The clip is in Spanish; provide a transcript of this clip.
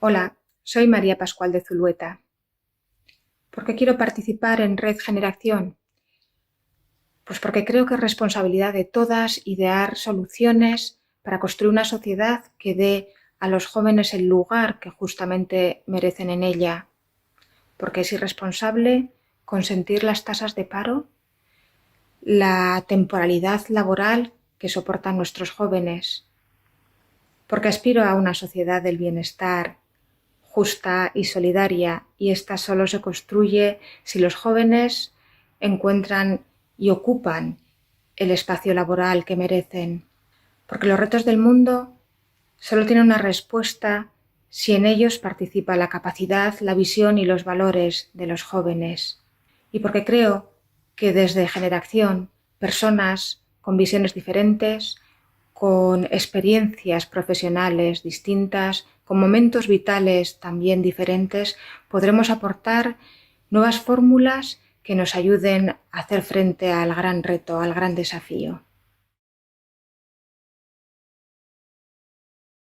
Hola, soy María Pascual de Zulueta. ¿Por qué quiero participar en Red Generación? Pues porque creo que es responsabilidad de todas idear soluciones para construir una sociedad que dé a los jóvenes el lugar que justamente merecen en ella. Porque es irresponsable consentir las tasas de paro, la temporalidad laboral que soportan nuestros jóvenes. Porque aspiro a una sociedad del bienestar justa y solidaria, y esta solo se construye si los jóvenes encuentran y ocupan el espacio laboral que merecen. Porque los retos del mundo solo tienen una respuesta si en ellos participa la capacidad, la visión y los valores de los jóvenes. Y porque creo que desde Generación, personas con visiones diferentes, con experiencias profesionales distintas, con momentos vitales también diferentes, podremos aportar nuevas fórmulas que nos ayuden a hacer frente al gran reto, al gran desafío.